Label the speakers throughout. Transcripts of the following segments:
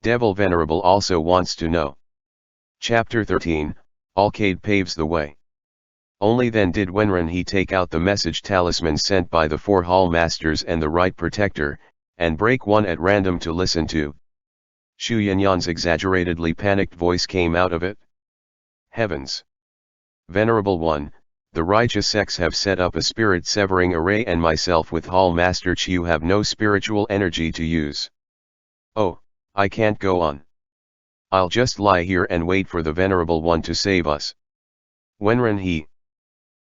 Speaker 1: Devil Venerable also wants to know. Chapter 13, Alcade paves the way. Only then did Wenren take out the message talisman sent by the 4 hall masters and the right protector, and break one at random to listen to. Shu Yanyan's exaggeratedly panicked voice came out of it. Heavens! Venerable One, the righteous sects have set up a spirit-severing array and myself with Hall Master Chiu have no spiritual energy to use. Oh, I can't go on. I'll just lie here and wait for the Venerable One to save us. Wenren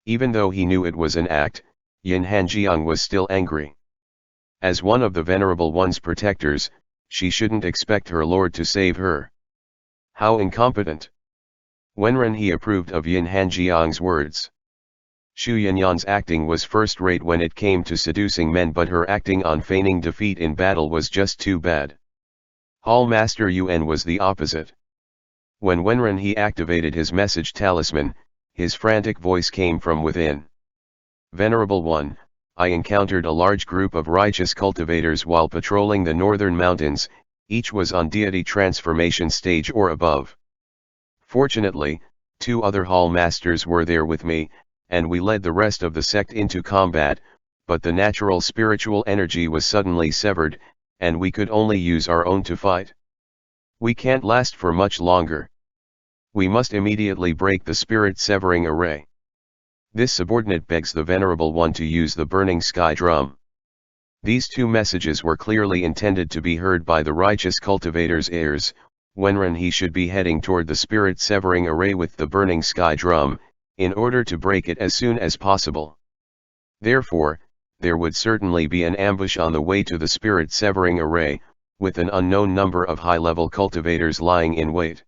Speaker 1: Even though he knew it was an act, Yin Hanjiang was still angry. As one of the Venerable One's protectors, she shouldn't expect her lord to save her. How incompetent! Wenren approved of Yin Hanjiang's words. Shu Yanyan's acting was first-rate when it came to seducing men, but her acting on feigning defeat in battle was just too bad. Hall Master Yuan was the opposite. When Wenren activated his message talisman, his frantic voice came from within. Venerable One, I encountered a large group of righteous cultivators while patrolling the northern mountains, each was on deity transformation stage or above. Fortunately, 2 other hall masters were there with me, and we led the rest of the sect into combat, but the natural spiritual energy was suddenly severed, and we could only use our own to fight. We can't last for much longer. We must immediately break the spirit-severing array. This subordinate begs the Venerable One to use the burning sky drum. These 2 messages were clearly intended to be heard by the righteous cultivator's heirs. Wenren should be heading toward the spirit-severing array with the burning sky drum, in order to break it as soon as possible. Therefore, there would certainly be an ambush on the way to the spirit-severing array, with an unknown number of high-level cultivators lying in wait.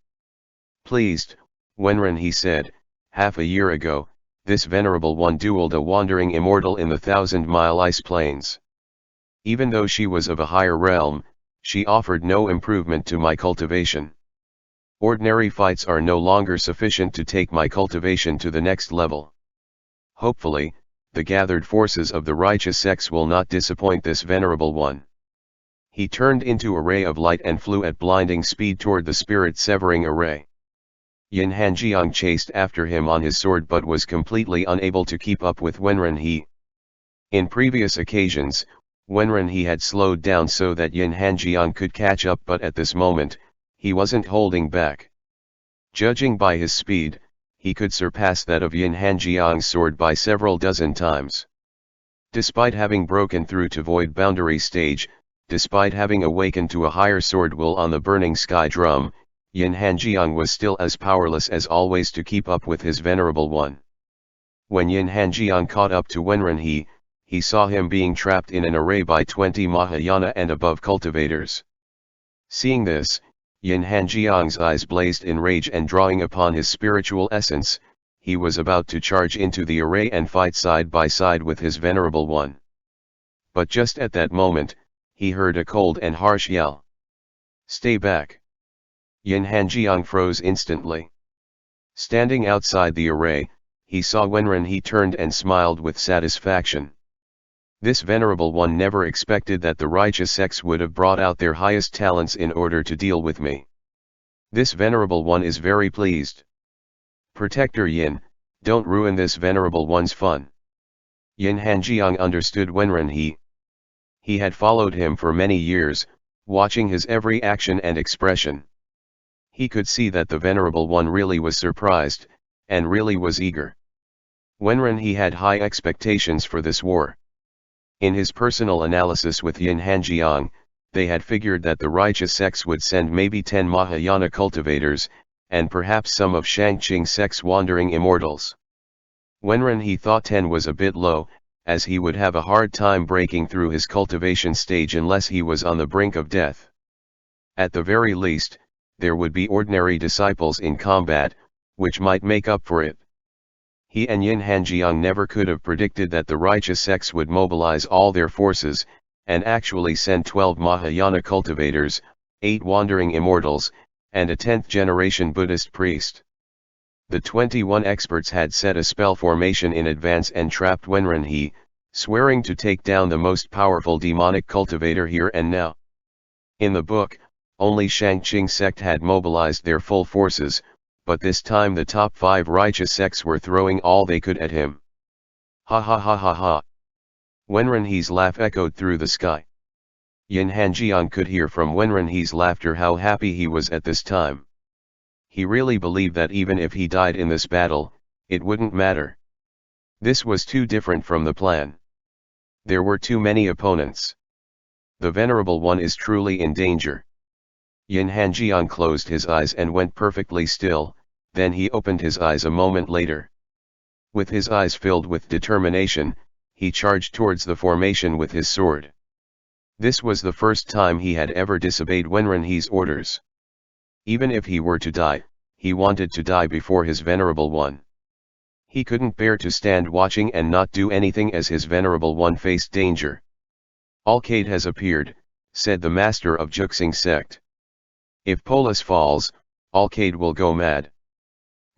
Speaker 1: Pleased, Wenren said, half a year ago, this Venerable One dueled a wandering immortal in the 1,000-mile ice plains. Even though she was of a higher realm, she offered no improvement to my cultivation. Ordinary fights are no longer sufficient to take my cultivation to the next level. Hopefully, the gathered forces of the righteous sects will not disappoint this Venerable One. He turned into a ray of light and flew at blinding speed toward the spirit-severing array. Yin Hanjiang chased after him on his sword but was completely unable to keep up with Wenren. In previous occasions, Wenren had slowed down so that Yin Hanjiang could catch up, but at this moment, he wasn't holding back. Judging by his speed, he could surpass that of Yin Hanjiang's sword by several dozen times. Despite having broken through to Void Boundary stage, despite having awakened to a higher sword will on the burning sky drum, Yin Hanjiang was still as powerless as always to keep up with his Venerable One. When Yin Hanjiang caught up to Wenren he saw him being trapped in an array by 20 Mahayana and above cultivators. Seeing this, Yin Hanjiang's eyes blazed in rage, and drawing upon his spiritual essence, he was about to charge into the array and fight side by side with his Venerable One. But just at that moment, he heard a cold and harsh yell. Stay back! Yin Hanjiang froze instantly. Standing outside the array, he saw Wenren turned and smiled with satisfaction. This Venerable One never expected that the righteous sects would have brought out their highest talents in order to deal with me. This Venerable One is very pleased. Protector Yin, don't ruin this Venerable One's fun. Yin Hanjiang understood Wenren. He had followed him for many years, watching his every action and expression. He could see that the Venerable One really was surprised, and really was eager. Wenren had high expectations for this war. In his personal analysis with Yin Hanjiang, they had figured that the righteous sects would send maybe 10 Mahayana cultivators, and perhaps some of Shangqing sect's wandering immortals. Wenren thought 10 was a bit low, as he would have a hard time breaking through his cultivation stage unless he was on the brink of death. At the very least, there would be ordinary disciples in combat, which might make up for it. He and Yin Hanjiang never could have predicted that the righteous sects would mobilize all their forces, and actually send 12 Mahayana cultivators, 8 wandering immortals, and a 10th-generation Buddhist priest. The 21 experts had set a spell formation in advance and trapped Wenren, swearing to take down the most powerful demonic cultivator here and now. In the book, only Qing sect had mobilized their full forces, but this time the top 5 righteous sects were throwing all they could at him. Ha ha ha ha ha. Wenren-he's laugh echoed through the sky. Yin Hanjiang could hear from Wenren-he's laughter how happy he was at this time. He really believed that even if he died in this battle, it wouldn't matter. This was too different from the plan. There were too many opponents. The Venerable One is truly in danger. Yin Hanjiang closed his eyes and went perfectly still, then he opened his eyes a moment later. With his eyes filled with determination, he charged towards the formation with his sword. This was the first time he had ever disobeyed Wenren-he's orders. Even if he were to die, he wanted to die before his Venerable One. He couldn't bear to stand watching and not do anything as his Venerable One faced danger. Alcade has appeared, said the master of Qing sect. If Polis falls, Alcade will go mad.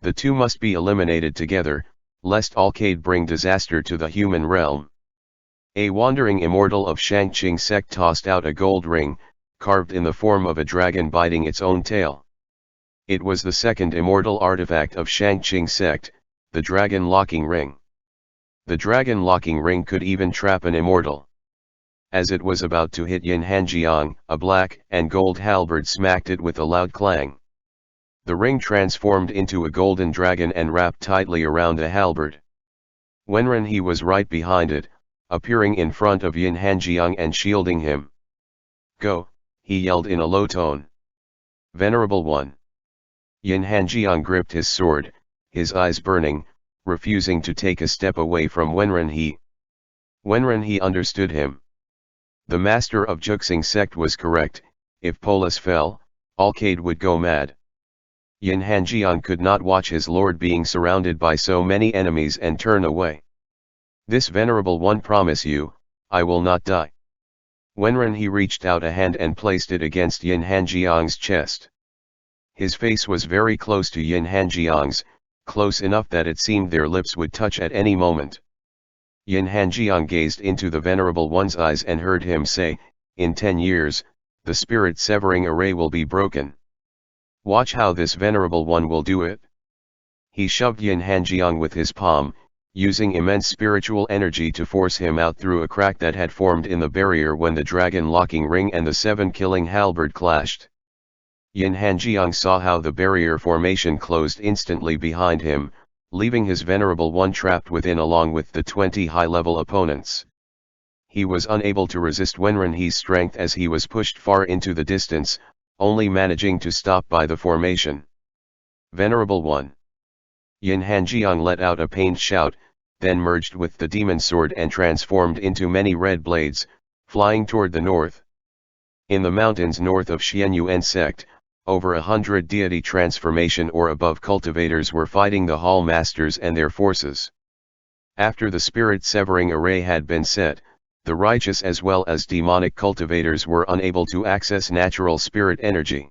Speaker 1: The two must be eliminated together, lest Alcade bring disaster to the human realm. A wandering immortal of Qing sect tossed out a gold ring, carved in the form of a dragon biting its own tail. It was the second immortal artifact of Qing sect, the dragon locking ring. The dragon locking ring could even trap an immortal. As it was about to hit Yin Hanjiang, a black and gold halberd smacked it with a loud clang. The ring transformed into a golden dragon and wrapped tightly around the halberd. Wenren-he was right behind it, appearing in front of Yin Hanjiang and shielding him. "Go," he yelled in a low tone. "Venerable One." Yin Hanjiang gripped his sword, his eyes burning, refusing to take a step away from Wenren-he. Wenren-he understood him. The master of Qing sect was correct. If Polis fell, Alcade would go mad. Yin Hanjiang could not watch his lord being surrounded by so many enemies and turn away. "This Venerable One promise you, I will not die." Wenren-he reached out a hand and placed it against Yin Hanjiang's chest. His face was very close to Yin Hanjiang's, close enough that it seemed their lips would touch at any moment. Yin Hanjiang gazed into the Venerable One's eyes and heard him say, "In 10 years, the spirit-severing array will be broken. Watch how this Venerable One will do it." He shoved Yin Hanjiang with his palm, using immense spiritual energy to force him out through a crack that had formed in the barrier when the dragon locking ring and the 7-killing halberd clashed. Yin Hanjiang saw how the barrier formation closed instantly behind him, leaving his Venerable One trapped within along with the 20 high-level opponents. He was unable to resist Wenren-he's strength as he was pushed far into the distance, only managing to stop by the formation. "Venerable One." Yin Hanjiang let out a pained shout, then merged with the demon sword and transformed into many red blades, flying toward the north. In the mountains north of Xianyuan sect, over 100 deity transformation or above cultivators were fighting the Hall Masters and their forces. After the spirit-severing array had been set, the righteous as well as demonic cultivators were unable to access natural spirit energy.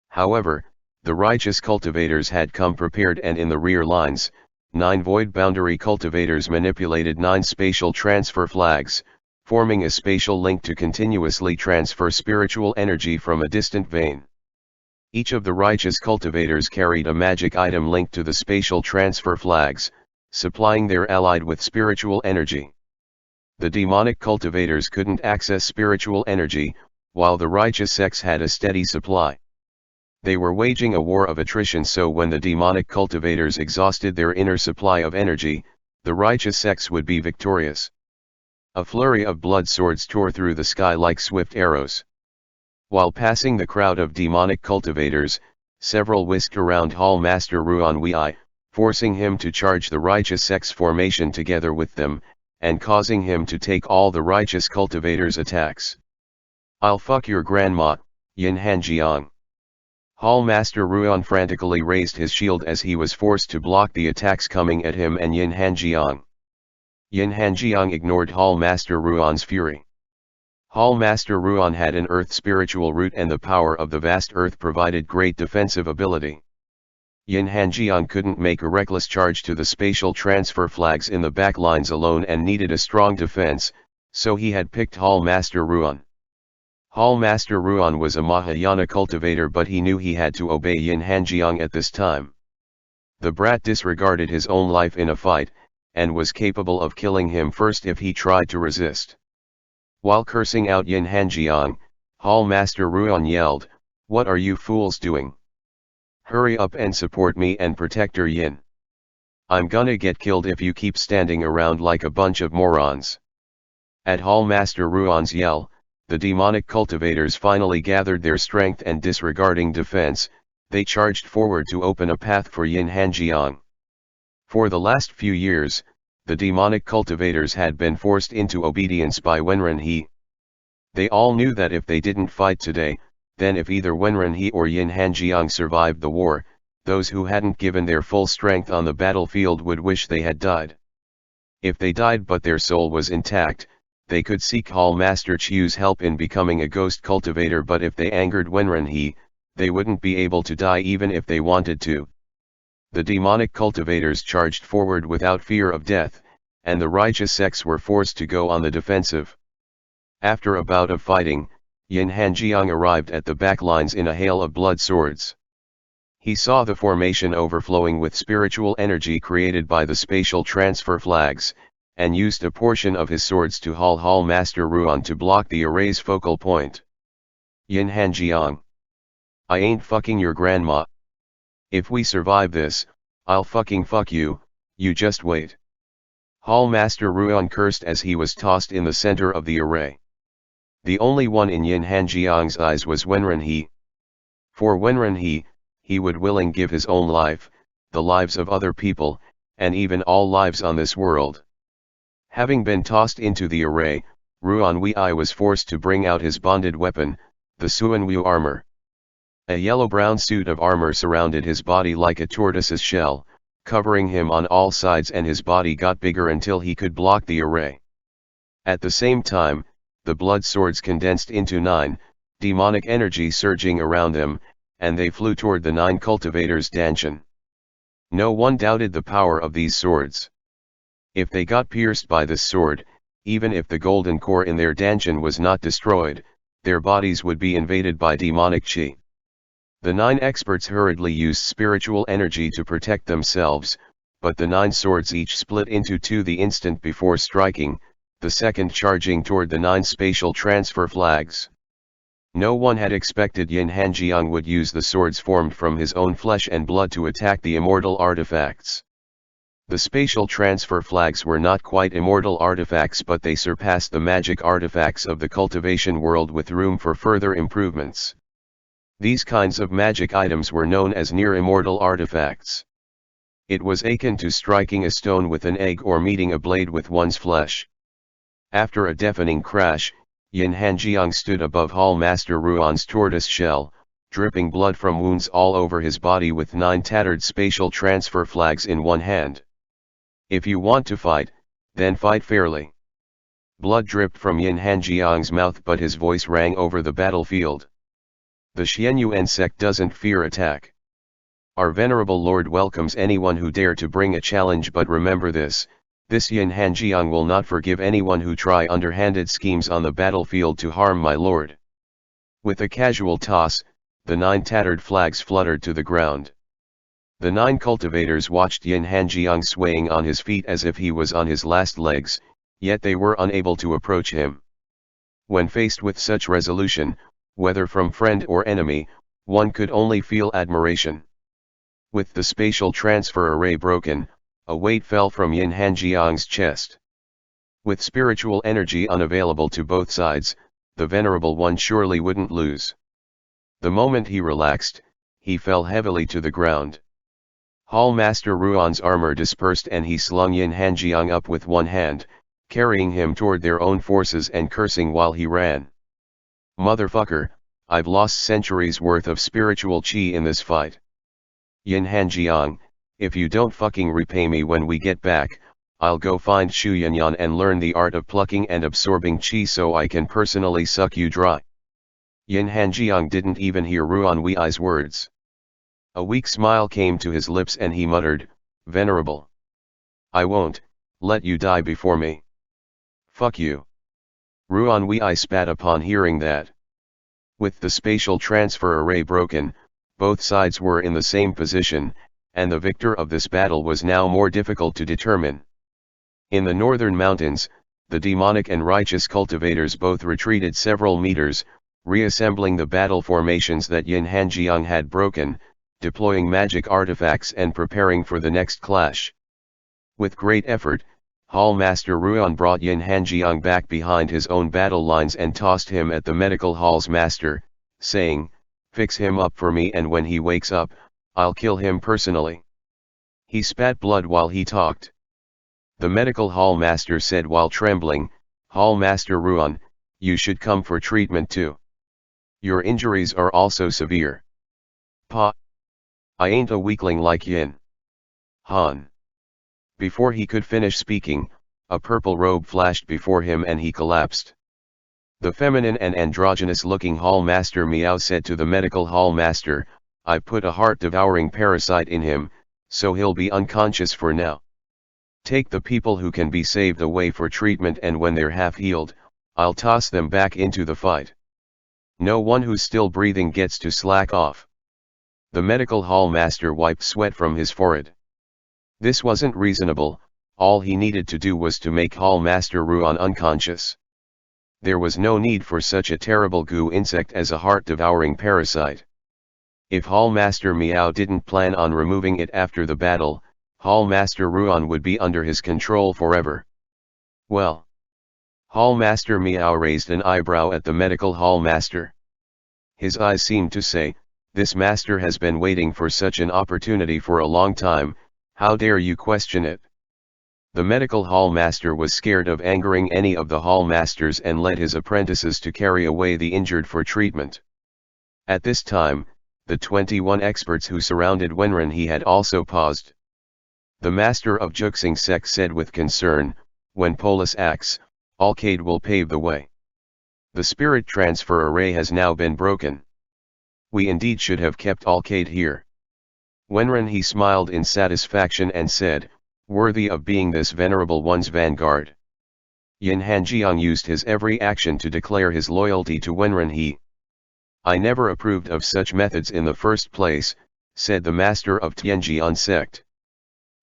Speaker 1: However, the righteous cultivators had come prepared, and in the rear lines, 9 void boundary cultivators manipulated 9 spatial transfer flags, forming a spatial link to continuously transfer spiritual energy from a distant vein. Each of the righteous cultivators carried a magic item linked to the spatial transfer flags, supplying their allied with spiritual energy. The demonic cultivators couldn't access spiritual energy, while the righteous sects had a steady supply. They were waging a war of attrition, so when the demonic cultivators exhausted their inner supply of energy, the righteous sects would be victorious. A flurry of blood swords tore through the sky like swift arrows. While passing the crowd of demonic cultivators, several whisked around Hall Master Ruan Wei, forcing him to charge the righteous sects formation together with them, and causing him to take all the righteous cultivators' attacks. "I'll fuck your grandma, Yin Hanjiang." Hall Master Ruan frantically raised his shield as he was forced to block the attacks coming at him and Yin Hanjiang. Yin Hanjiang ignored Hall Master Ruan's fury. Hall Master Ruan had an earth spiritual root, and the power of the vast earth provided great defensive ability. Yin Hanjiang couldn't make a reckless charge to the spatial transfer flags in the back lines alone and needed a strong defense, so he had picked Hall Master Ruan. Hall Master Ruan was a Mahayana cultivator, but he knew he had to obey Yin Hanjiang at this time. The brat disregarded his own life in a fight, and was capable of killing him first if he tried to resist. While cursing out Yin Hanjiang, Hall Master Ruan yelled, "What are you fools doing? Hurry up and support me and protector Yin. I'm gonna get killed if you keep standing around like a bunch of morons." At Hall Master Ruan's yell, the demonic cultivators finally gathered their strength and, disregarding defense, they charged forward to open a path for Yin Hanjiang. For the last few years, the demonic cultivators had been forced into obedience by Wenren He. They all knew that if they didn't fight today, then if either Wenren He or Yin Hanjiang survived the war, those who hadn't given their full strength on the battlefield would wish they had died. If they died but their soul was intact, they could seek Hall Master Chu's help in becoming a ghost cultivator, but if they angered Wenren He, they wouldn't be able to die even if they wanted to. The demonic cultivators charged forward without fear of death, and the righteous sects were forced to go on the defensive. After a bout of fighting, Yin Hanjiang arrived at the backlines in a hail of blood swords. He saw the formation overflowing with spiritual energy created by the spatial transfer flags, and used a portion of his swords to haul Hall Master Ruan to block the array's focal point. "Yin Hanjiang, I ain't fucking your grandma. If we survive this, I'll fucking fuck you, you just wait." Hall Master Ruan cursed as he was tossed in the center of the array. The only one in Yin Hanjiang's eyes was Wenren He. For Wenren he would willing give his own life, the lives of other people, and even all lives on this world. Having been tossed into the array, Ruan Wei was forced to bring out his bonded weapon, the Suan Wu armor. A yellow-brown suit of armor surrounded his body like a tortoise's shell, covering him on all sides, and his body got bigger until he could block the array. At the same time, the blood swords condensed into 9, demonic energy surging around them, and they flew toward the 9 cultivators' dantian. No one doubted the power of these swords. If they got pierced by this sword, even if the golden core in their dantian was not destroyed, their bodies would be invaded by demonic qi. The 9 experts hurriedly used spiritual energy to protect themselves, but the 9 swords each split into 2 the instant before striking, the second charging toward the 9 spatial transfer flags. No one had expected Yin Hanjiang would use the swords formed from his own flesh and blood to attack the immortal artifacts. The spatial transfer flags were not quite immortal artifacts, but they surpassed the magic artifacts of the cultivation world with room for further improvements. These kinds of magic items were known as near-immortal artifacts. It was akin to striking a stone with an egg or meeting a blade with one's flesh. After a deafening crash, Yin Hanjiang stood above Hall Master Ruan's tortoise shell, dripping blood from wounds all over his body, with 9 tattered spatial transfer flags in one hand. "If you want to fight, then fight fairly." Blood dripped from Yin Hanjiang's mouth, but his voice rang over the battlefield. "The Xianyuan sect doesn't fear attack. Our Venerable Lord welcomes anyone who dare to bring a challenge, but remember this Yin Hanjiang will not forgive anyone who try underhanded schemes on the battlefield to harm my lord." With a casual toss, the 9 tattered flags fluttered to the ground. The 9 cultivators watched Yin Hanjiang swaying on his feet as if he was on his last legs, yet they were unable to approach him. When faced with such resolution, whether from friend or enemy, one could only feel admiration. With the spatial transfer array broken, a weight fell from Yin Hanjiang's chest. With spiritual energy unavailable to both sides, the Venerable One surely wouldn't lose. The moment he relaxed, he fell heavily to the ground. Hall Master Ruan's armor dispersed and he slung Yin Hanjiang up with one hand, carrying him toward their own forces and cursing while he ran. "Motherfucker, I've lost centuries worth of spiritual qi in this fight. Yin Hanjiang, if you don't fucking repay me when we get back, I'll go find Shu Yanyan and learn the art of plucking and absorbing qi so I can personally suck you dry." Yin Hanjiang didn't even hear Ruan Wei's words. A weak smile came to his lips and he muttered, "Venerable, I won't let you die before me. Fuck you." Ruan Wei spat upon hearing that. With the spatial transfer array broken, both sides were in the same position, and the victor of this battle was now more difficult to determine. In the northern mountains, the demonic and righteous cultivators both retreated several meters, reassembling the battle formations that Yin Hanjiang had broken, deploying magic artifacts and preparing for the next clash. With great effort, Hall Master Ruan brought Yin Hanjiang back behind his own battle lines and tossed him at the medical hall's master, saying, "Fix him up for me, and when he wakes up, I'll kill him personally." He spat blood while he talked. The medical hall master said while trembling, "Hall Master Ruan, you should come for treatment too. Your injuries are also severe." "Pa, I ain't a weakling like Yin Han." Before he could finish speaking, a purple robe flashed before him and he collapsed. The feminine and androgynous-looking Hall Master Miao said to the medical hall master, "I put a heart-devouring parasite in him, so he'll be unconscious for now. Take the people who can be saved away for treatment, and when they're half-healed, I'll toss them back into the fight. No one who's still breathing gets to slack off." The medical hall master wiped sweat from his forehead. This wasn't reasonable. All he needed to do was to make Hall Master Ruan unconscious. There was no need for such a terrible goo insect as a heart-devouring parasite. If Hall Master Miao didn't plan on removing it after the battle, Hall Master Ruan would be under his control forever. "Well." Hall Master Miao raised an eyebrow at the medical hall master. His eyes seemed to say, "This master has been waiting for such an opportunity for a long time. How dare you question it?" The medical hall master was scared of angering any of the hall masters and led his apprentices to carry away the injured for treatment. At this time, the 21 experts who surrounded Wenren He had also paused. The master of Juxing sect said with concern, "When Polis acts, Alcade will pave the way. The spirit transfer array has now been broken. We indeed should have kept Alcade here." Wenren He smiled in satisfaction and said, "Worthy of being this venerable one's vanguard." Yin Hanjiang used his every action to declare his loyalty to Wenren He. "I never approved of such methods in the first place," said the master of Tianjian sect.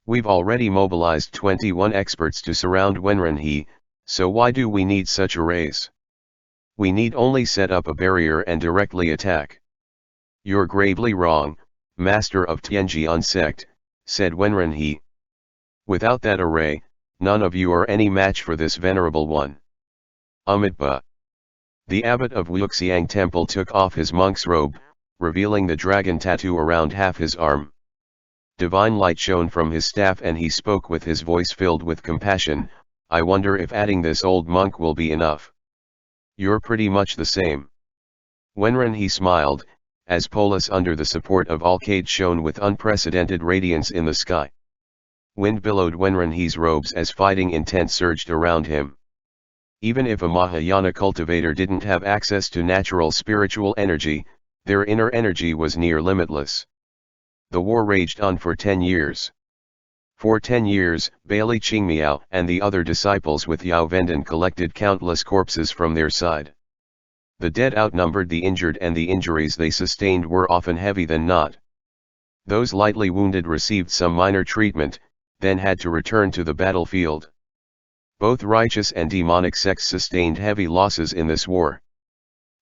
Speaker 1: "We've already mobilized 21 experts to surround Wenren He, so why do we need such arrays? We need only set up a barrier and directly attack." "You're gravely wrong, master of Tianjian sect," said Wenren He. "Without that array, none of you are any match for this venerable one." Amitabha. The abbot of Wuxiang temple took off his monk's robe, revealing the dragon tattoo around half his arm. Divine light shone from his staff and he spoke with his voice filled with compassion, "I wonder if adding this old monk will be enough." "You're pretty much the same." Wenren He smiled, as Polis under the support of Alcade shone with unprecedented radiance in the sky. Wind billowed Wenren He's robes as fighting intent surged around him. Even if a Mahayana cultivator didn't have access to natural spiritual energy, their inner energy was near limitless. The war raged on for 10 years. For 10 years, Bailey Qingmiao and the other disciples with Yao Vendan collected countless corpses from their side. The dead outnumbered the injured and the injuries they sustained were often heavy than not. Those lightly wounded received some minor treatment, then had to return to the battlefield. Both righteous and demonic sects sustained heavy losses in this war.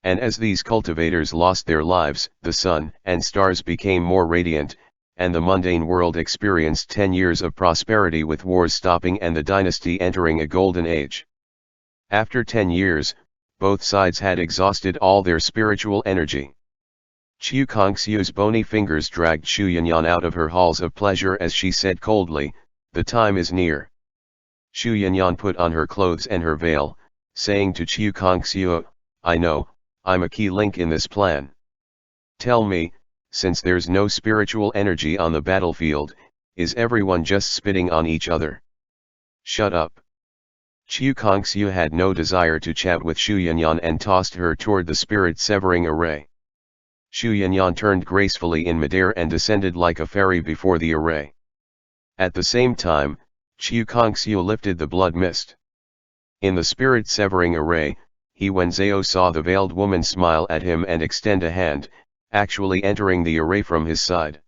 Speaker 1: And as these cultivators lost their lives, the sun and stars became more radiant, and the mundane world experienced 10 years of prosperity with wars stopping and the dynasty entering a golden age. After 10 years, both sides had exhausted all their spiritual energy. Qiu Kongxiu's bony fingers dragged Xu Yanyan out of her halls of pleasure as she said coldly, "The time is near." Xu Yanyan put on her clothes and her veil, saying to Qiu Kongxiu, "I know, I'm a key link in this plan. Tell me, since there's no spiritual energy on the battlefield, is everyone just spitting on each other?" "Shut up." Qiu Kongxiu had no desire to chat with Xu Yanyan and tossed her toward the spirit-severing array. Xu Yanyan turned gracefully in midair and descended like a fairy before the array. At the same time, Qiu Kongxiu lifted the blood mist. In the spirit-severing array, He Wenzhou saw the veiled woman smile at him and extend a hand, actually entering the array from his side.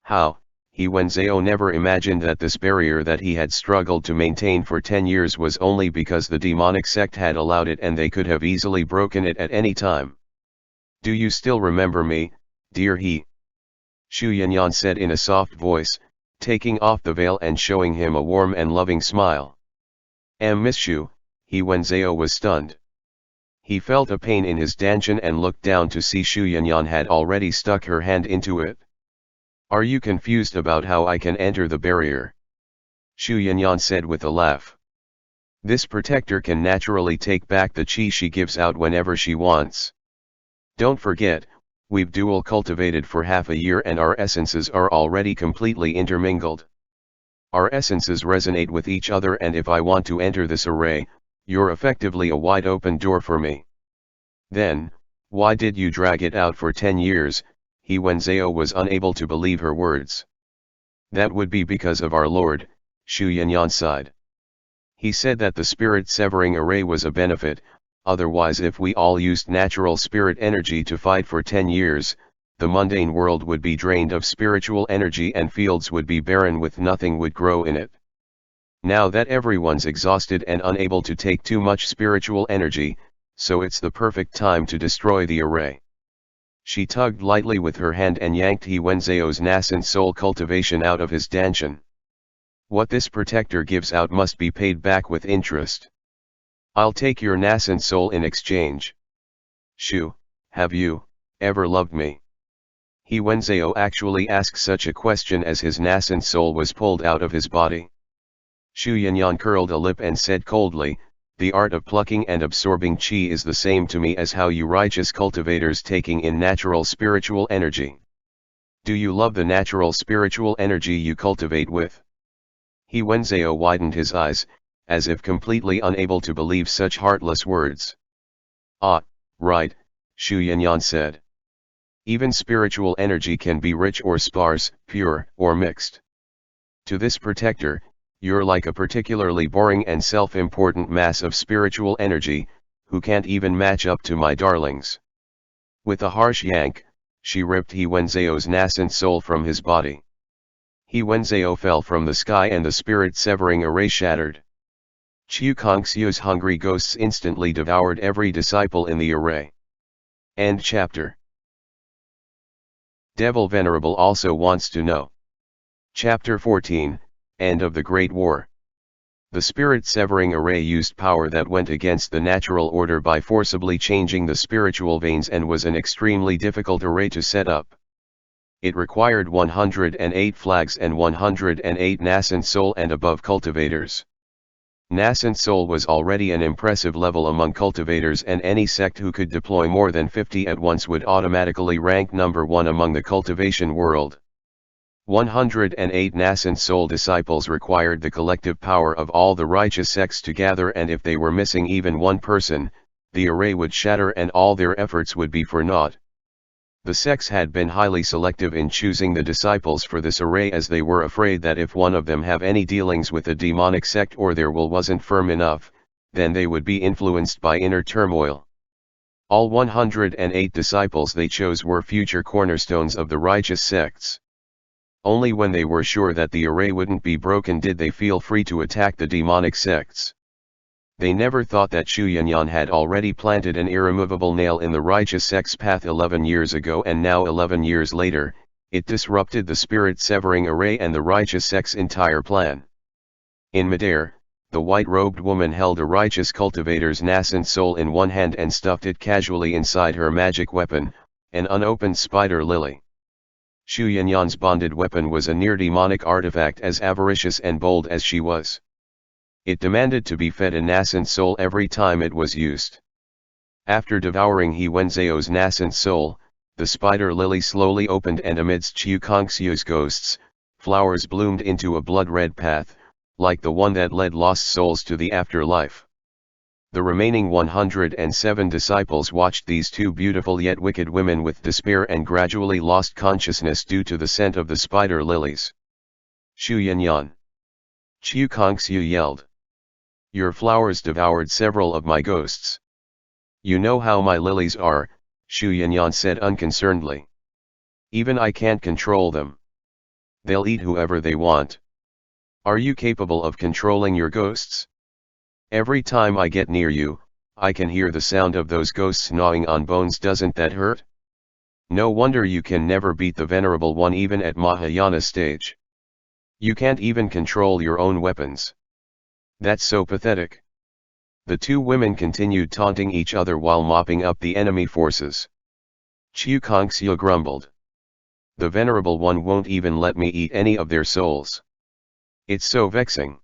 Speaker 1: How? He Wenzhou never imagined that this barrier that he had struggled to maintain for 10 years was only because the demonic sect had allowed it and they could have easily broken it at any time. Do you still remember me, dear he? Xu Yanyan said in a soft voice, taking off the veil and showing him a warm and loving smile. Miss Xu, He Wenzhou was stunned. He felt a pain in his dantian and looked down to see Xu Yanyan had already stuck her hand into it. Are you confused about how I can enter the barrier? Xu Yanyan said with a laugh. This protector can naturally take back the qi she gives out whenever she wants. Don't forget, we've dual cultivated for half a year and our essences are already completely intermingled. Our essences resonate with each other, and if I want to enter this array, you're effectively a wide open door for me. Then, why did you drag it out for 10 years? He Wenzhou was unable to believe her words. That would be because of our Lord, Xu Yanyan sighed. He said that the spirit severing array was a benefit, otherwise if we all used natural spirit energy to fight for 10 years, the mundane world would be drained of spiritual energy and fields would be barren with nothing would grow in it. Now that everyone's exhausted and unable to take too much spiritual energy, so it's the perfect time to destroy the array. She tugged lightly with her hand and yanked He Wenzhou's nascent soul cultivation out of his dantian. What this protector gives out must be paid back with interest. I'll take your nascent soul in exchange. Xu, have you ever loved me? He Wenzhou actually asked such a question as his nascent soul was pulled out of his body. Xu Yanyan curled a lip and said coldly, the art of plucking and absorbing qi is the same to me as how you righteous cultivators taking in natural spiritual energy. Do you love the natural spiritual energy you cultivate with? He Wenzhou widened his eyes, as if completely unable to believe such heartless words. Ah, right, Xu Yanyan said. Even spiritual energy can be rich or sparse, pure or mixed. To this protector, you're like a particularly boring and self-important mass of spiritual energy, who can't even match up to my darlings. With a harsh yank, she ripped He Wenzhou's nascent soul from his body. He Wenzhou fell from the sky and the spirit-severing array shattered. Qiu Kongxiu's hungry ghosts instantly devoured every disciple in the array. End chapter. Devil Venerable also wants to know. Chapter 14. End of the Great War. The spirit-severing array used power that went against the natural order by forcibly changing the spiritual veins and was an extremely difficult array to set up. It required 108 flags and 108 nascent soul and above cultivators. Nascent soul was already an impressive level among cultivators, and any sect who could deploy more than 50 at once would automatically rank number 1 among the cultivation world. 108 nascent soul disciples required the collective power of all the righteous sects together, and if they were missing even one person, the array would shatter and all their efforts would be for naught. The sects had been highly selective in choosing the disciples for this array, as they were afraid that if one of them have any dealings with a demonic sect or their will wasn't firm enough, then they would be influenced by inner turmoil. All 108 disciples they chose were future cornerstones of the righteous sects. Only when they were sure that the array wouldn't be broken did they feel free to attack the demonic sects. They never thought that Xu Yanyan had already planted an irremovable nail in the righteous sect's path 11 years ago, and now 11 years later, it disrupted the spirit-severing array and the righteous sect's entire plan. In midair, the white-robed woman held a righteous cultivator's nascent soul in one hand and stuffed it casually inside her magic weapon, an unopened spider lily. Xu Yanyan's bonded weapon was a near-demonic artifact, as avaricious and bold as she was. It demanded to be fed a nascent soul every time it was used. After devouring He Wenzhou's nascent soul, the spider lily slowly opened, and amidst Qiu Kongxiu's ghosts, flowers bloomed into a blood-red path, like the one that led lost souls to the afterlife. The remaining 107 disciples watched these two beautiful yet wicked women with despair and gradually lost consciousness due to the scent of the spider lilies. Xu Yanyan. Qiu Kongxiu yelled. Your flowers devoured several of my ghosts. You know how my lilies are, Xu Yanyan said unconcernedly. Even I can't control them. They'll eat whoever they want. Are you capable of controlling your ghosts? Every time I get near you, I can hear the sound of those ghosts gnawing on bones. Doesn't that hurt? No wonder you can never beat the Venerable One even at Mahayana stage. You can't even control your own weapons. That's so pathetic. The two women continued taunting each other while mopping up the enemy forces. Qiu Kongxiu grumbled. The Venerable One won't even let me eat any of their souls. It's so vexing.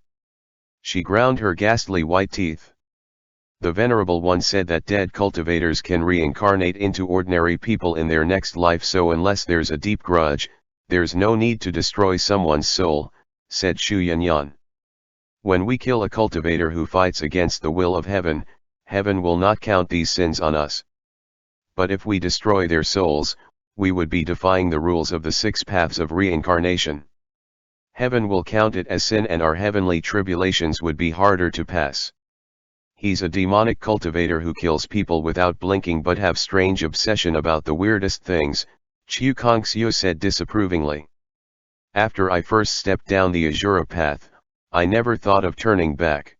Speaker 1: She ground her ghastly white teeth. The Venerable One said that dead cultivators can reincarnate into ordinary people in their next life, so unless there's a deep grudge, there's no need to destroy someone's soul, said Xu Yanyan. When we kill a cultivator who fights against the will of heaven, heaven will not count these sins on us. But if we destroy their souls, we would be defying the rules of the 6 paths of reincarnation. Heaven will count it as sin and our heavenly tribulations would be harder to pass. He's a demonic cultivator who kills people without blinking but have strange obsession about the weirdest things, Qiu Kongxiu said disapprovingly. After I first stepped down the Azura path, I never thought of turning back.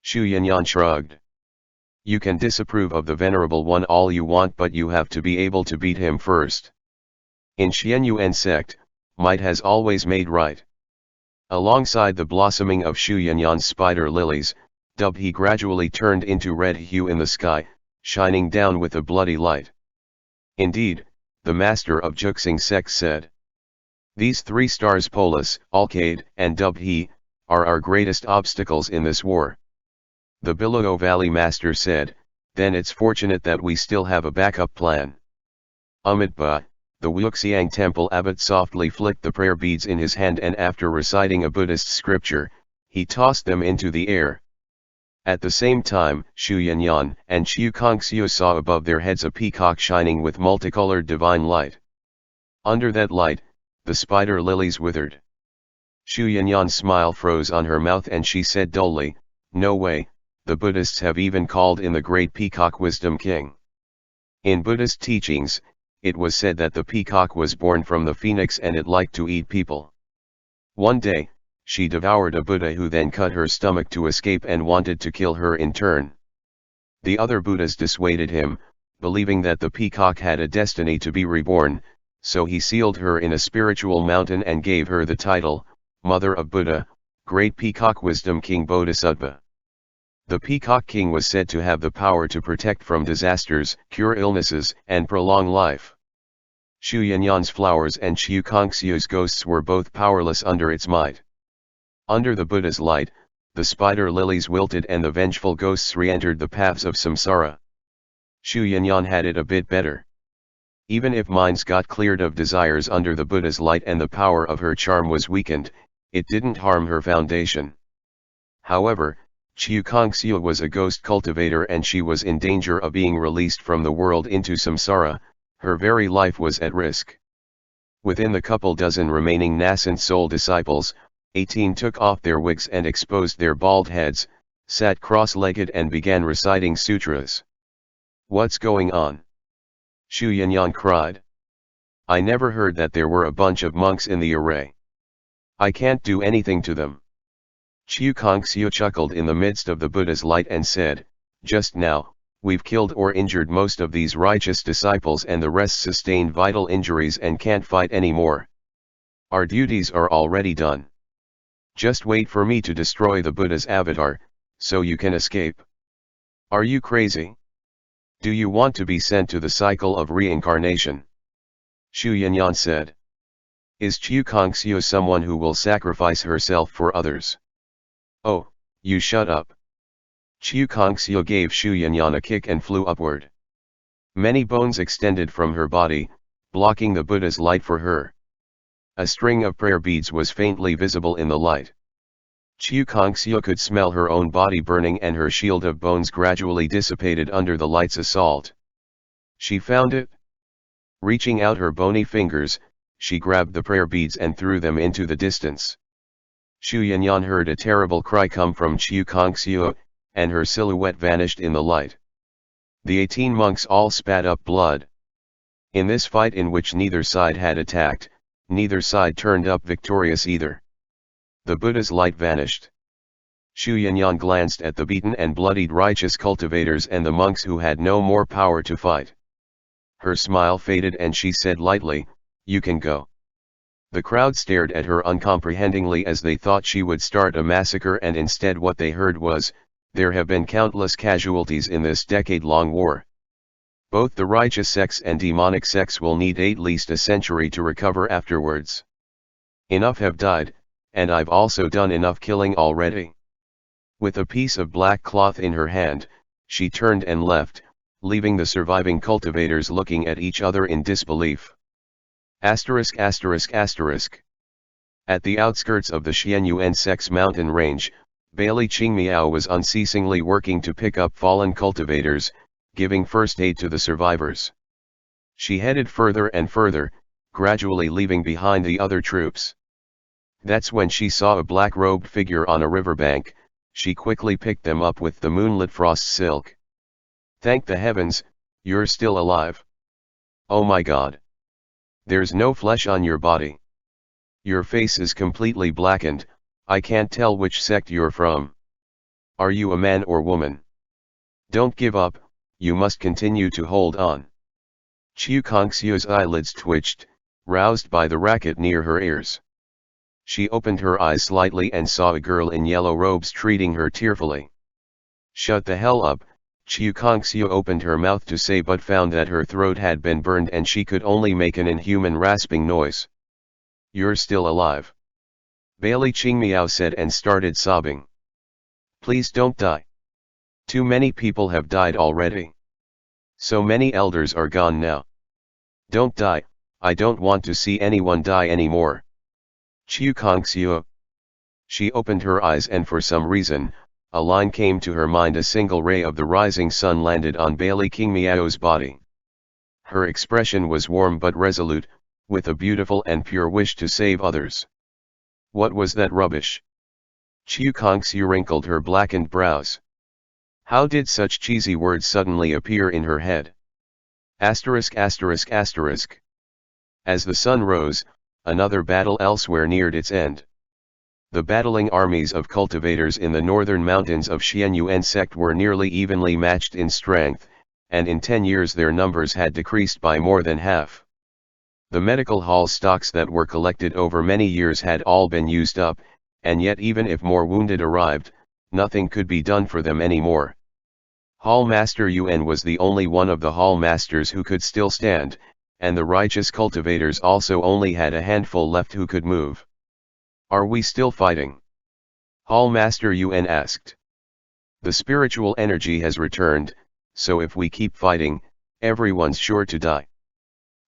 Speaker 1: Xu Yanyan shrugged. You can disapprove of the Venerable One all you want, but you have to be able to beat him first. In Xianyuan sect, might has always made right. Alongside the blossoming of Xu Yanyan's spider lilies, DeVe gradually turned into red hue in the sky, shining down with a bloody light. Indeed, the master of Juxing sect said. These 3 stars Polis, Alcade, and DeVe, are our greatest obstacles in this war. The Bilao Valley master said, then it's fortunate that we still have a backup plan. Amitabha, the Wuxiang temple abbot softly flicked the prayer beads in his hand and after reciting a Buddhist scripture, he tossed them into the air. At the same time, Xu Yanyan and Qiu Kongxiu saw above their heads a peacock shining with multicolored divine light. Under that light, the spider lilies withered. Xu Yanyan's smile froze on her mouth and she said dully, no way, the Buddhists have even called in the great peacock wisdom king. In Buddhist teachings, it was said that the peacock was born from the phoenix and it liked to eat people. One day, she devoured a Buddha who then cut her stomach to escape and wanted to kill her in turn. The other Buddhas dissuaded him, believing that the peacock had a destiny to be reborn, so he sealed her in a spiritual mountain and gave her the title, Mother of Buddha, Great Peacock Wisdom King Bodhisattva. The Peacock King was said to have the power to protect from disasters, cure illnesses, and prolong life. Xu Yanyan's flowers and Qiu Kongxiu's ghosts were both powerless under its might. Under the Buddha's light, the spider lilies wilted and the vengeful ghosts re-entered the paths of samsara. Xu Yanyan had it a bit better. Even if minds got cleared of desires under the Buddha's light and the power of her charm was weakened, it didn't harm her foundation. However, Qiu Kongxiu was a ghost cultivator and she was in danger of being released from the world into samsara, her very life was at risk. Within the couple dozen remaining nascent soul disciples, 18 took off their wigs and exposed their bald heads, sat cross-legged and began reciting sutras. What's going on? Xu Yanyan cried. I never heard that there were a bunch of monks in the array. I can't do anything to them. Qiu Kongxiu chuckled in the midst of the Buddha's light and said, just now, we've killed or injured most of these righteous disciples and the rest sustained vital injuries and can't fight anymore. Our duties are already done. Just wait for me to destroy the Buddha's avatar, so you can escape. Are you crazy? Do you want to be sent to the cycle of reincarnation? Xu Yanyan said. Is Qiu Kongxiu someone who will sacrifice herself for others? Oh, you shut up. Qiu Kongxiu gave Xu Yanyan a kick and flew upward. Many bones extended from her body, blocking the Buddha's light for her. A string of prayer beads was faintly visible in the light. Qiu Kongxiu could smell her own body burning and her shield of bones gradually dissipated under the light's assault. She found it. Reaching out her bony fingers, she grabbed the prayer beads and threw them into the distance. Xu Yanyan heard a terrible cry come from Qiu Kongxiu, and her silhouette vanished in the light. The 18 monks all spat up blood. In this fight, in which neither side had attacked, neither side turned up victorious either. The Buddha's light vanished. Xu Yanyan glanced at the beaten and bloodied righteous cultivators and the monks who had no more power to fight. Her smile faded and she said lightly, "You can go." The crowd stared at her uncomprehendingly, as they thought she would start a massacre, and instead what they heard was, "There have been countless casualties in this decade-long war. Both the righteous sects and demonic sects will need at least a century to recover afterwards. Enough have died, and I've also done enough killing already." With a piece of black cloth in her hand, she turned and left, leaving the surviving cultivators looking at each other in disbelief. At the outskirts of the Xianyuan sect's mountain range, Bailey Qingmiao was unceasingly working to pick up fallen cultivators, giving first aid to the survivors. She headed further and further, gradually leaving behind the other troops. That's when she saw a black-robed figure on a riverbank. She quickly picked them up with the moonlit frost silk. "Thank the heavens, you're still alive. Oh my God. There's no flesh on your body. Your face is completely blackened, I can't tell which sect you're from. Are you a man or woman? Don't give up, you must continue to hold on." Qiu Kongxiu's eyelids twitched, roused by the racket near her ears. She opened her eyes slightly and saw a girl in yellow robes treating her tearfully. "Shut the hell up," Qiu Kongxiu opened her mouth to say, but found that her throat had been burned and she could only make an inhuman rasping noise. "You're still alive," Bailey Qingmiao said, and started sobbing. "Please don't die. Too many people have died already. So many elders are gone now. Don't die, I don't want to see anyone die anymore." Qiu Kongxiu. She opened her eyes and for some reason, a line came to her mind. A single ray of the rising sun landed on Bailey Qingmiao's body. Her expression was warm but resolute, with a beautiful and pure wish to save others. What was that rubbish? Qiu Kongxiu wrinkled her blackened brows. How did such cheesy words suddenly appear in her head? As the sun rose, another battle elsewhere neared its end. The battling armies of cultivators in the northern mountains of Xianyuan sect were nearly evenly matched in strength, and in 10 years their numbers had decreased by more than half. The medical hall stocks that were collected over many years had all been used up, and yet even if more wounded arrived, nothing could be done for them anymore. Hall Master Yuan was the only one of the hall masters who could still stand, and the righteous cultivators also only had a handful left who could move. "Are we still fighting?" Hall Master Yuan asked. "The spiritual energy has returned, so if we keep fighting, everyone's sure to die."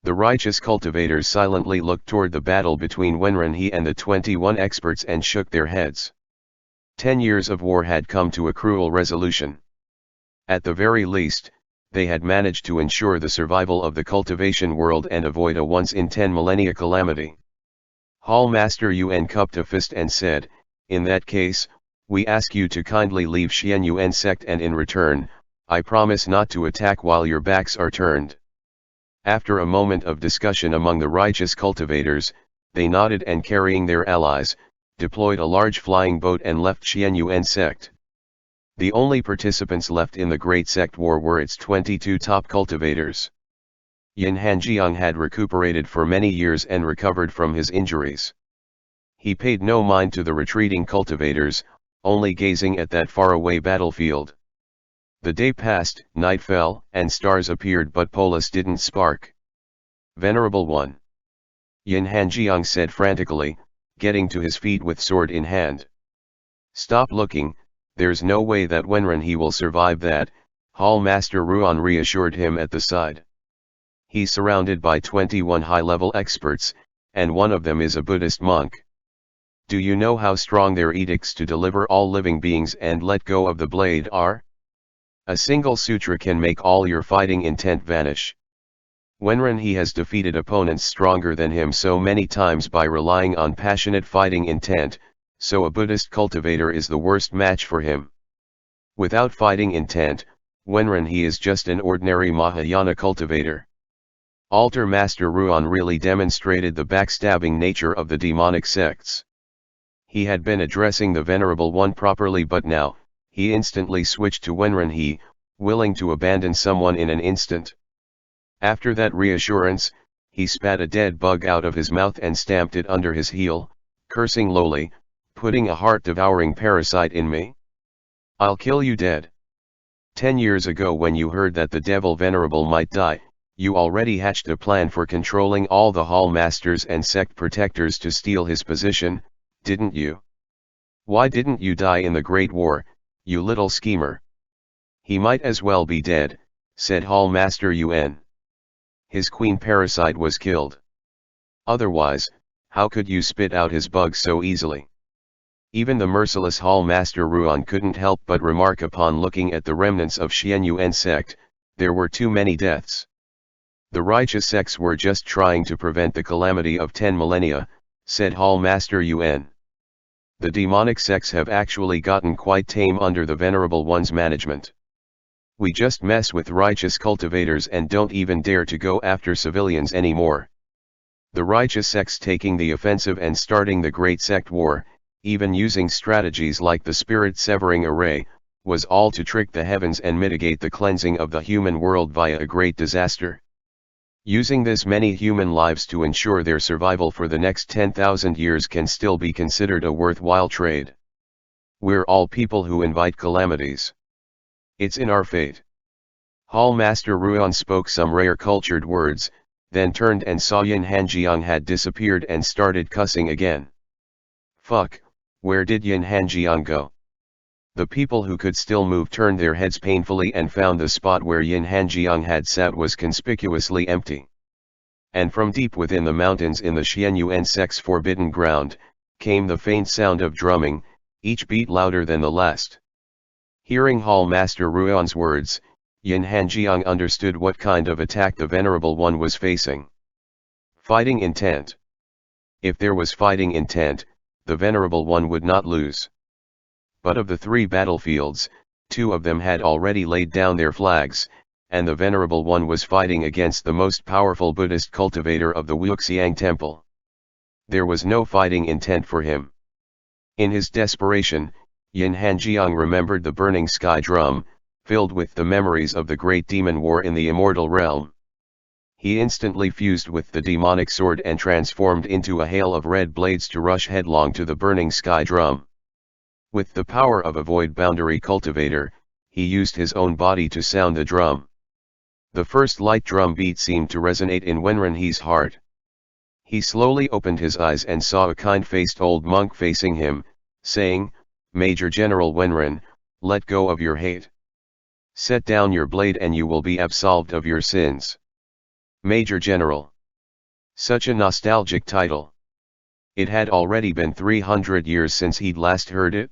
Speaker 1: The righteous cultivators silently looked toward the battle between Wenren and the 21 experts and shook their heads. 10 years of war had come to a cruel resolution. At the very least, they had managed to ensure the survival of the cultivation world and avoid a once-in-10 millennia calamity. Hall Master Yuan cupped a fist and said, "In that case, we ask you to kindly leave Xianyuan sect, and in return, I promise not to attack while your backs are turned." After a moment of discussion among the righteous cultivators, they nodded and, carrying their allies, deployed a large flying boat and left Xianyuan sect. The only participants left in the Great Sect War were its 22 top cultivators. Yin Hanjiang had recuperated for many years and recovered from his injuries. He paid no mind to the retreating cultivators, only gazing at that faraway battlefield. The day passed, night fell, and stars appeared, but Polis didn't spark. "Venerable One," Yin Hanjiang said frantically, getting to his feet with sword in hand. "Stop looking, there's no way that Wenren will survive that," Hall Master Ruan reassured him at the side. "He's surrounded by 21 high-level experts, and one of them is a Buddhist monk. Do you know how strong their edicts to deliver all living beings and let go of the blade are? A single sutra can make all your fighting intent vanish. Wenren has defeated opponents stronger than him so many times by relying on passionate fighting intent, so a Buddhist cultivator is the worst match for him. Without fighting intent, Wenren he is just an ordinary Mahayana cultivator. Altar Master Ruan really demonstrated the backstabbing nature of the demonic sects. He had been addressing the Venerable One properly, but now, he instantly switched to Wenren he, willing to abandon someone in an instant. After that reassurance, he spat a dead bug out of his mouth and stamped it under his heel, cursing lowly, "Putting a heart-devouring parasite in me? I'll kill you dead." 10 years ago, when you heard that the devil Venerable might die, you already hatched a plan for controlling all the hall masters and sect protectors to steal his position, didn't you? Why didn't you die in the Great War, you little schemer? "He might as well be dead," said Hall Master Yuan. "His queen parasite was killed. Otherwise, how could you spit out his bugs so easily?" Even the merciless Hall Master Ruan couldn't help but remark, upon looking at the remnants of Xian Yuan sect, there were too many deaths. "The righteous sects were just trying to prevent the calamity of 10 millennia, said Hall Master Yuan. "The demonic sects have actually gotten quite tame under the Venerable One's management. We just mess with righteous cultivators and don't even dare to go after civilians anymore. The righteous sects taking the offensive and starting the Great Sect War, even using strategies like the Spirit Severing Array, was all to trick the heavens and mitigate the cleansing of the human world via a great disaster. Using this many human lives to ensure their survival for the next 10,000 years can still be considered a worthwhile trade. We're all people who invite calamities. It's in our fate." Hall Master Ruan spoke some rare cultured words, then turned and saw Yin Hanjiang had disappeared and started cussing again. "Fuck, where did Yin Hanjiang go?" The people who could still move turned their heads painfully and found the spot where Yin Hanjiang had sat was conspicuously empty. And from deep within the mountains in the Xian Yuan sect's forbidden ground, came the faint sound of drumming, each beat louder than the last. Hearing Hall Master Ruan's words, Yin Hanjiang understood what kind of attack the Venerable One was facing. Fighting intent. If there was fighting intent, the Venerable One would not lose. But of the 3 battlefields, 2 of them had already laid down their flags, and the Venerable One was fighting against the most powerful Buddhist cultivator of the Wuxiang Temple. There was no fighting intent for him. In his desperation, Yin Hanjiang remembered the burning sky drum, filled with the memories of the great demon war in the immortal realm. He instantly fused with the demonic sword and transformed into a hail of red blades to rush headlong to the burning sky drum. With the power of a void boundary cultivator, he used his own body to sound the drum. The first light drum beat seemed to resonate in Wenren He's heart. He slowly opened his eyes and saw a kind-faced old monk facing him, saying, "Major General Wenren, let go of your hate. Set down your blade and you will be absolved of your sins." Major General. Such a nostalgic title. It had already been 300 years since he'd last heard it.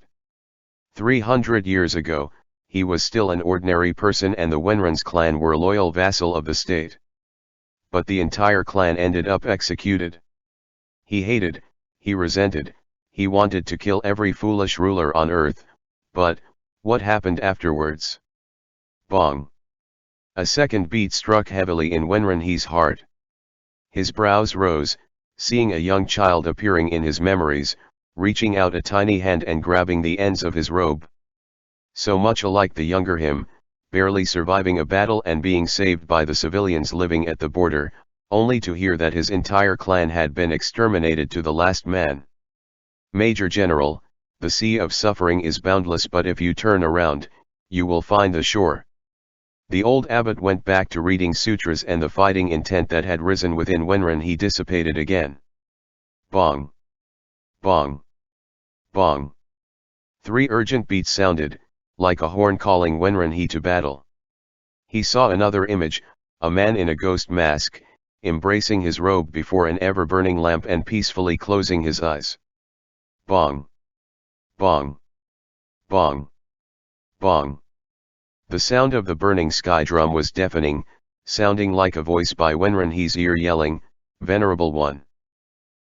Speaker 1: 300 years ago, he was still an ordinary person and the Wenren's clan were loyal vassal of the state. But the entire clan ended up executed. He hated, he resented, he wanted to kill every foolish ruler on earth, but, what happened afterwards? Bong. A second beat struck heavily in Wenren He's heart. His brows rose, seeing a young child appearing in his memories, reaching out a tiny hand and grabbing the ends of his robe. So much alike the younger him, barely surviving a battle and being saved by the civilians living at the border, only to hear that his entire clan had been exterminated to the last man. Major General, the sea of suffering is boundless, but if you turn around, you will find the shore. The old abbot went back to reading sutras and the fighting intent that had risen within Wenren he dissipated again. Bong. Bong. Bong. 3 urgent beats sounded, like a horn calling Wenren he to battle. He saw another image, a man in a ghost mask, embracing his robe before an ever-burning lamp and peacefully closing his eyes. Bong. Bong. Bong. Bong. The sound of the burning sky drum was deafening, sounding like a voice by Wenren He's ear yelling, "Venerable One!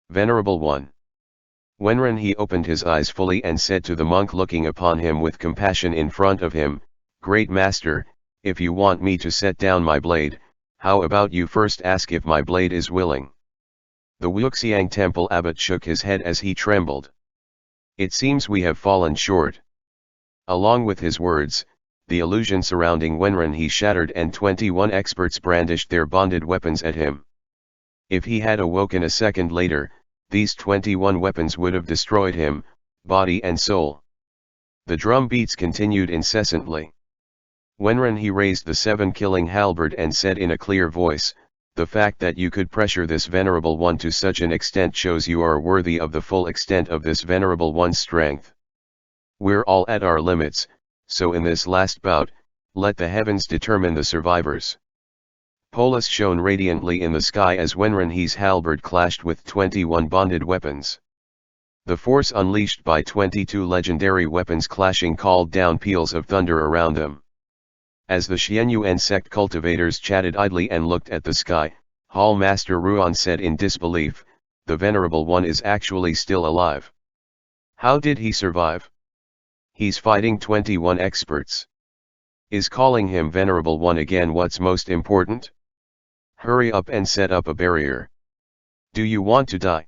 Speaker 1: Venerable One!" Wenren He opened his eyes fully and said to the monk looking upon him with compassion in front of him, "Great Master, If you want me to set down my blade, how about you first ask if my blade is willing? The Wuxiang temple abbot shook his head as he trembled. It seems we have fallen short. Along with his words, the illusion surrounding Wenren he shattered and 21 experts brandished their bonded weapons at him. If he had awoken a second later, these 21 weapons would have destroyed him, body and soul. The drum beats continued incessantly. Wenren he raised the 7-killing halberd and said in a clear voice, "The fact that you could pressure this Venerable One to such an extent shows you are worthy of the full extent of this Venerable One's strength. We're all at our limits, so in this last bout, let the heavens determine the survivors." Polis shone radiantly in the sky as Wenren he's halberd clashed with 21 bonded weapons. The force unleashed by 22 legendary weapons clashing called down peals of thunder around them. As the Xianyuan sect cultivators chatted idly and looked at the sky, Hall Master Ruan said in disbelief, "The Venerable One is actually still alive. How did he survive? He's fighting 21 experts. Is calling him Venerable One again what's most important? Hurry up and set up a barrier. Do you want to die?"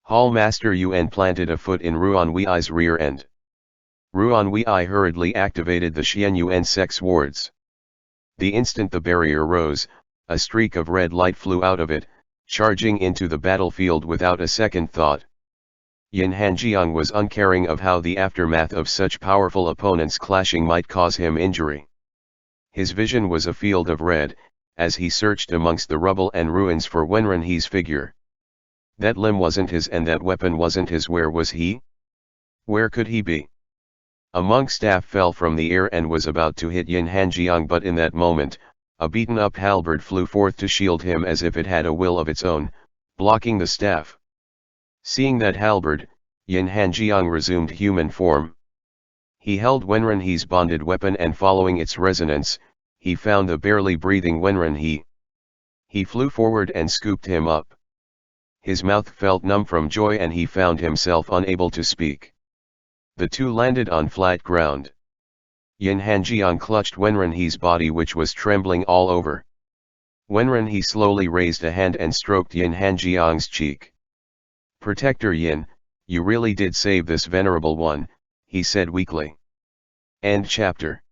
Speaker 1: Hall Master Yuan planted a foot in Ruan Wei's rear end. Ruan Wei hurriedly activated the Xianyuan sect's wards. The instant the barrier rose, a streak of red light flew out of it, charging into the battlefield without a second thought. Yin Hanjiang was uncaring of how the aftermath of such powerful opponents clashing might cause him injury. His vision was a field of red, as he searched amongst the rubble and ruins for Wenren he's figure. That limb wasn't his and that weapon wasn't his. Where was he? Where could he be? A monk's staff fell from the air and was about to hit Yin Hanjiang, but in that moment, a beaten-up halberd flew forth to shield him as if it had a will of its own, blocking the staff. Seeing that halberd, Yin Hanjiang resumed human form. He held Wenren he's bonded weapon and following its resonance, he found the barely breathing Wenren he. He flew forward and scooped him up. His mouth felt numb from joy and he found himself unable to speak. The two landed on flat ground. Yin Hanjiang clutched Wenren he's body which was trembling all over. Wenren he slowly raised a hand and stroked Yin Hanjiang's cheek. "Protector Yin, you really did save this Venerable One," he said weakly. End chapter.